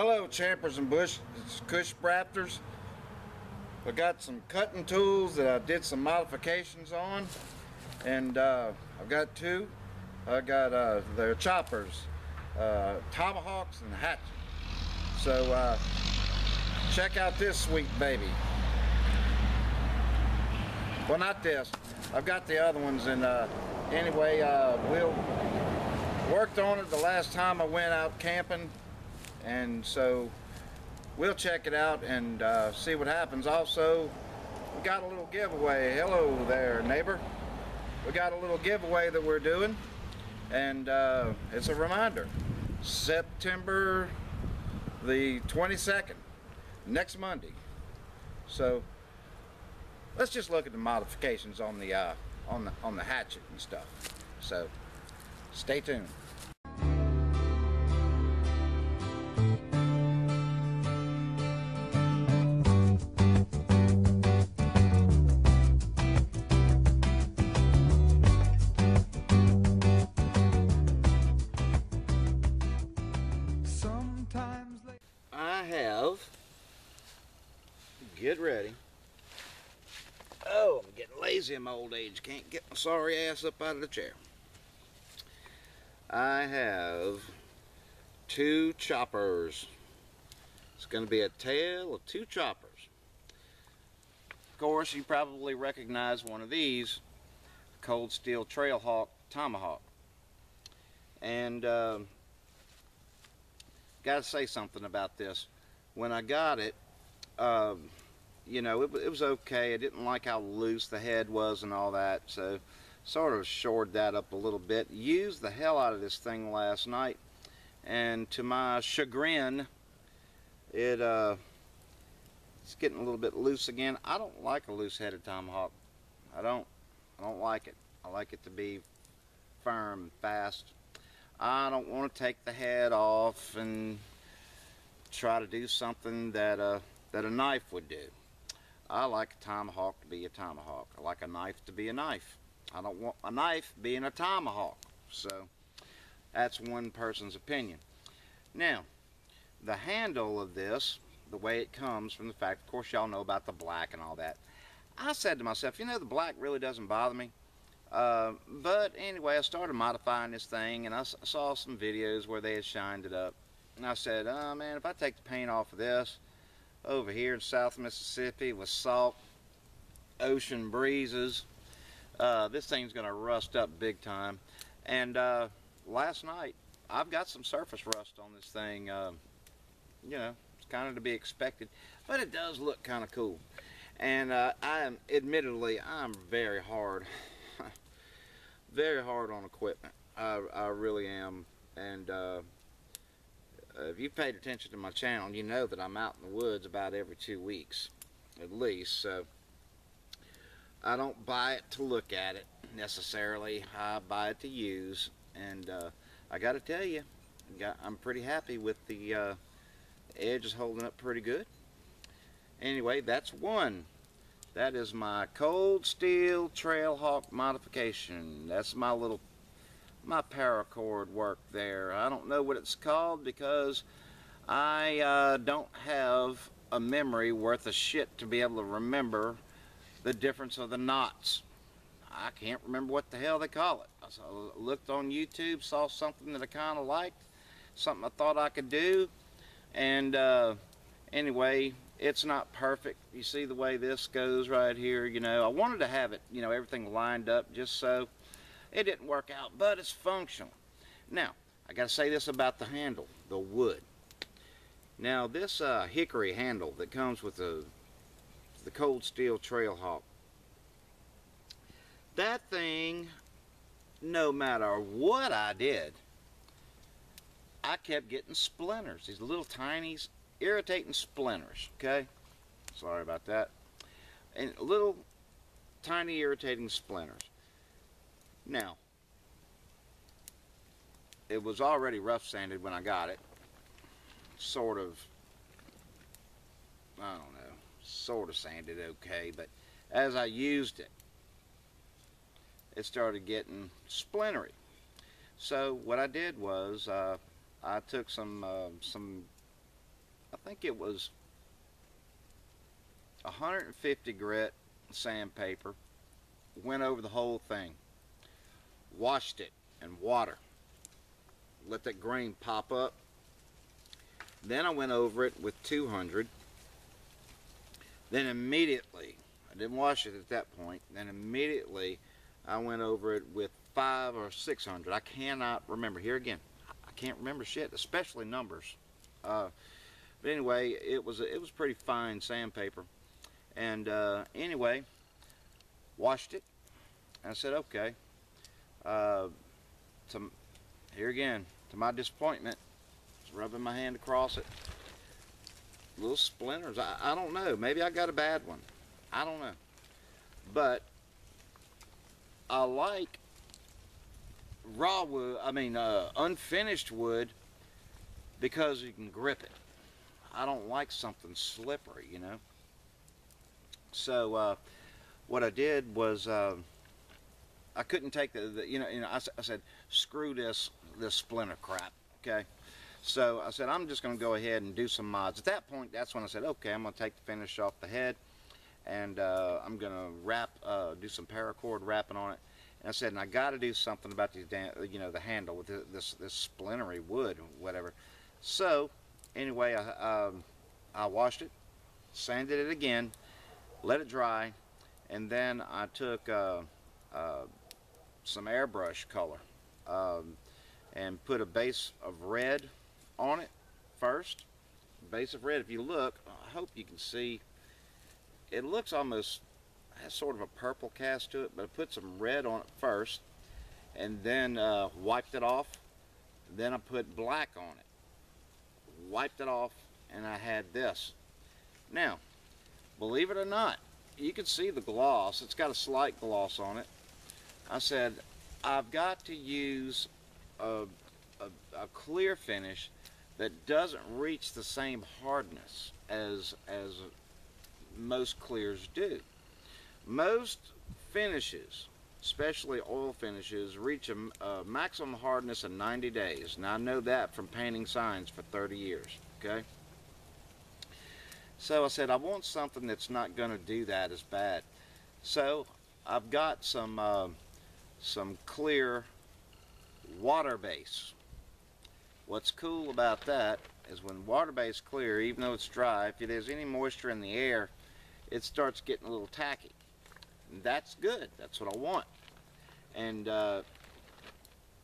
Hello, champers and cush raptors. I got some cutting tools that I did some modifications on, and I've got two. I got their choppers, tomahawks and hatchet. So check out this sweet baby. Well, not this. I've got the other ones, and anyway, we'll worked on it the last time I went out camping, and so we'll check it out and see what happens. Also, we got a little giveaway. Hello there, neighbor. We got a little giveaway that we're doing, and it's a reminder. September the 22nd, next Monday. So let's just look at the modifications on the hatchet and stuff. So stay tuned. I have, get ready. Oh, I'm getting lazy in my old age. Can't get my sorry ass up out of the chair. I have two choppers. It's going to be a tale of two choppers. Of course, you probably recognize one of these, cold steel Trailhawk tomahawk. And gotta say something about this. When I got it, you know, it was okay. I didn't like how loose the head was and all that, so sort of shored that up a little bit. Used the hell out of this thing last night, and to my chagrin, it's getting a little bit loose again. I don't like a loose-headed tomahawk. I don't like it. I like it to be firm and fast. I don't want to take the head off and try to do something that a knife would do. I like a tomahawk to be a tomahawk. I like a knife to be a knife. I don't want a knife being a tomahawk. So that's one person's opinion. Now, the handle of this, the way it comes from the fact, of course y'all know about the black and all that. I said to myself, you know, the black really doesn't bother me. But anyway, I started modifying this thing, and I saw some videos where they had shined it up. And I said, oh man, if I take the paint off of this over here in South Mississippi with salt, ocean breezes, this thing's going to rust up big time. And last night, I've got some surface rust on this thing. You know, it's kind of to be expected, but it does look kind of cool. And admittedly, I'm very hard. Very hard on equipment. I really am. And if you've paid attention to my channel, you know that I'm out in the woods about every 2 weeks at least. So I don't buy it to look at it necessarily. I buy it to use. And I got to tell you, I'm pretty happy with the edges holding up pretty good. Anyway, that's one. That is my cold steel Trailhawk modification. That's my paracord work there. I don't know what it's called because I don't have a memory worth of shit to be able to remember the difference of the knots. I can't remember what the hell they call it. I looked on YouTube, saw something that I kind of liked, something I thought I could do, and anyway, it's not perfect. You see the way this goes right here, you know. I wanted to have it, you know, everything lined up just so. It didn't work out, but it's functional. Now, I got to say this about the handle, the wood. Now, this hickory handle that comes with the cold steel Trailhawk, that thing, no matter what I did, I kept getting splinters, these little tiny irritating splinters. Okay, sorry about that. And little tiny irritating splinters. Now, it was already rough sanded when I got it, sort of, I don't know, sort of sanded okay, but as I used it, it started getting splintery. So what I did was I took some I think it was 150 grit sandpaper. Went over the whole thing. Washed it in water. Let that grain pop up. Then I went over it with 200. Then immediately, I didn't wash it at that point, then immediately I went over it with 500 or 600. I cannot remember. Here again, I can't remember shit, especially numbers. But anyway, it was pretty fine sandpaper. And anyway, washed it. And I said, okay. Here again, to my disappointment, just rubbing my hand across it. Little splinters. I don't know. Maybe I got a bad one. I don't know. But I like raw wood, unfinished wood, because you can grip it. I don't like something slippery, you know. So what I did was I couldn't take I said, screw this splinter crap, okay? So I said, I'm just going to go ahead and do some mods. At that point, that's when I said, okay, I'm going to take the finish off the head, and I'm going to do some paracord wrapping on it. And I said, and I got to do something about these, the handle with this splintery wood, or whatever. So anyway, I washed it, sanded it again, let it dry, and then I took some airbrush color and put a base of red on it first. Base of red, if you look, I hope you can see, it looks almost, has sort of a purple cast to it, but I put some red on it first, and then wiped it off. Then I put black on it, wiped it off, and I had this. Now, believe it or not, you can see the gloss. It's got a slight gloss on it. I said, I've got to use a clear finish that doesn't reach the same hardness as most clears do. Most finishes, especially oil finishes, reach a maximum hardness in 90 days. Now I know that from painting signs for 30 years, okay? So I said, I want something that's not going to do that as bad. So I've got some clear water base. What's cool about that is when water base clear, even though it's dry, if there's any moisture in the air, it starts getting a little tacky. And that's good. That's what I want. And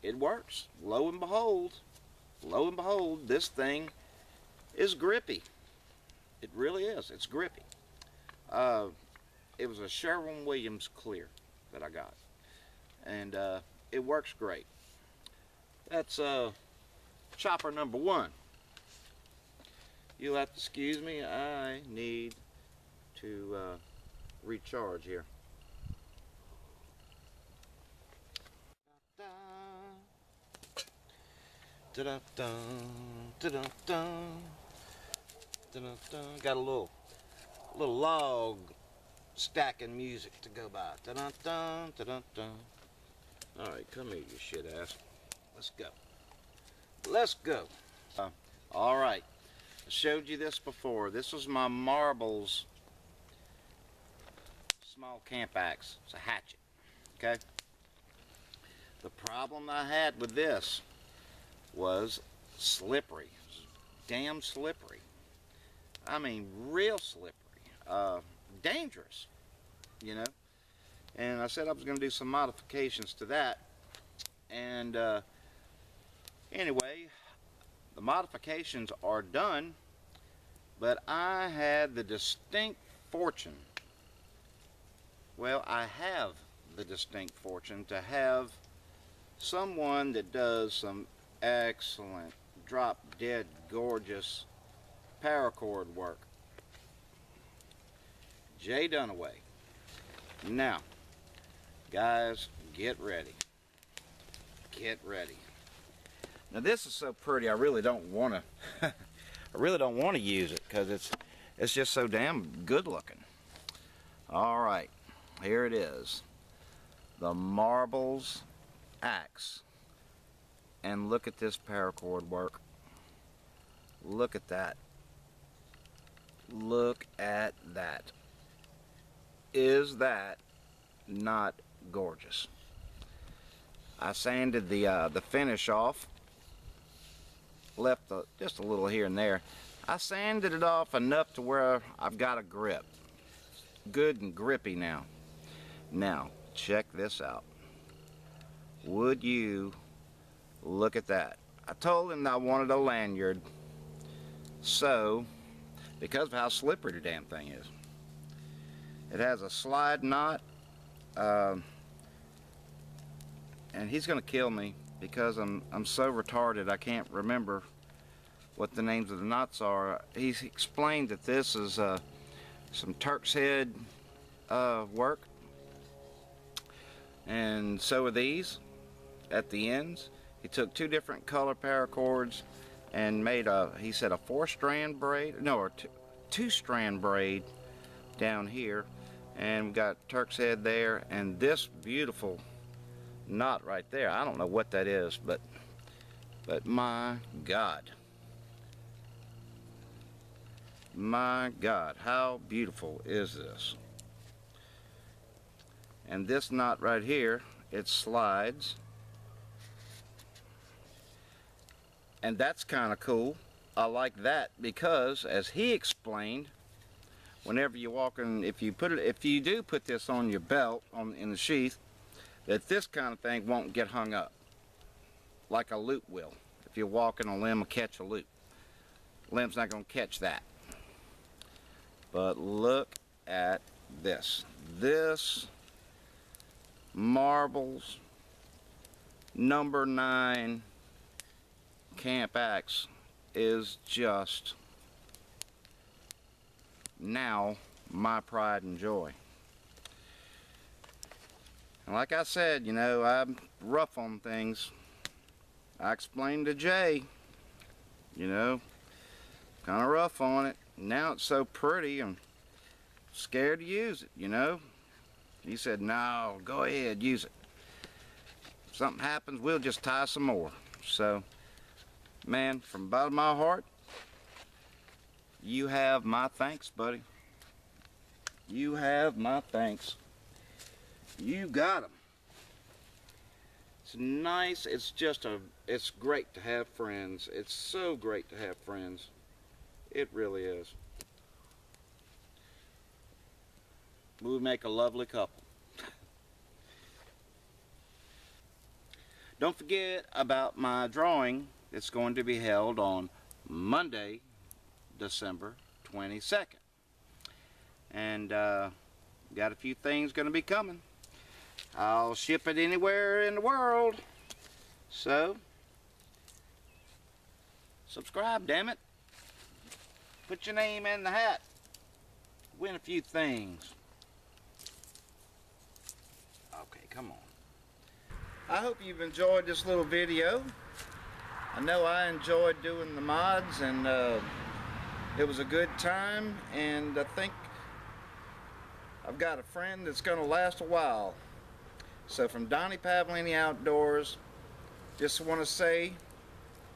it works. Lo and behold, this thing is grippy. It really is. It's grippy. It was a Sherwin-Williams clear that I got, and it works great. That's chopper number 1. You'll have to excuse me. I need to recharge here. Da-da-da, da-da-da, da-da-da. Got a little log stacking music to go by. Da-da-da, da-da-da. All right, come here, you shit ass. Let's go. Let's go. All right. I showed you this before. This was my Marbles small camp axe. It's a hatchet. Okay. The problem I had with this was slippery. It was damn slippery. I mean, real slippery. Dangerous, you know. And I said I was going to do some modifications to that. And anyway, the modifications are done, but I had the distinct fortune, well, I have the distinct fortune to have someone that does some excellent, drop dead gorgeous paracord work. Jay Dunaway. Now, guys, get ready. Get ready. Now this is so pretty. I really don't want to. I really don't want to use it because it's just so damn good looking. All right, here it is, the Marbles axe, and look at this paracord work. Look at that. Look at that. Is that not gorgeous? I sanded the finish off, left just a little here and there. I sanded it off enough to where I've got a grip. Good and grippy now. Now, check this out. Would you look at that? I told him that I wanted a lanyard, so, because of how slippery the damn thing is. It has a slide knot, and he's gonna kill me because I'm so retarded I can't remember what the names of the knots are. He's explained that this is some Turk's head work, and so are these at the ends. He took two different color paracords and made he said a 4-strand braid, no, or two-strand braid down here, and we've got Turk's head there, and this beautiful knot right there. I don't know what that is, but my God, how beautiful is this? And this knot right here, it slides, and that's kind of cool. I like that because, as he explained, whenever you walk in, if you do put this on your belt in the sheath, that this kind of thing won't get hung up like a loop will. If you're walking a limb and catch a loop, limb's not going to catch that. But look at this. This Marbles number 9 camp axe is just now my pride and joy. And like I said, you know, I'm rough on things. I explained to Jay, you know, kind of rough on it. Now it's so pretty, I'm scared to use it, you know. He said, no, go ahead, use it. If something happens, we'll just tie some more. So, man, from the bottom of my heart, you have my thanks, buddy. You have my thanks. You got them. It's nice. It's just it's great to have friends. It's so great to have friends. It really is. We make a lovely couple. Don't forget about my drawing. It's going to be held on Monday, December 22nd. And got a few things going to be coming. I'll ship it anywhere in the world. So, subscribe, damn it. Put your name in the hat. Win a few things. Okay, come on. I hope you've enjoyed this little video. I know I enjoyed doing the mods, and it was a good time, and I think I've got a friend that's going to last a while. So from Donnie Pavlini Outdoors, just want to say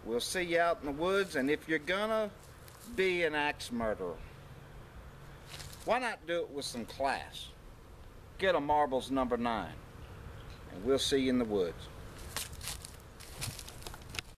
we'll see you out in the woods, and if you're gonna be an axe murderer, why not do it with some class? Get a Marbles number 9, and we'll see you in the woods.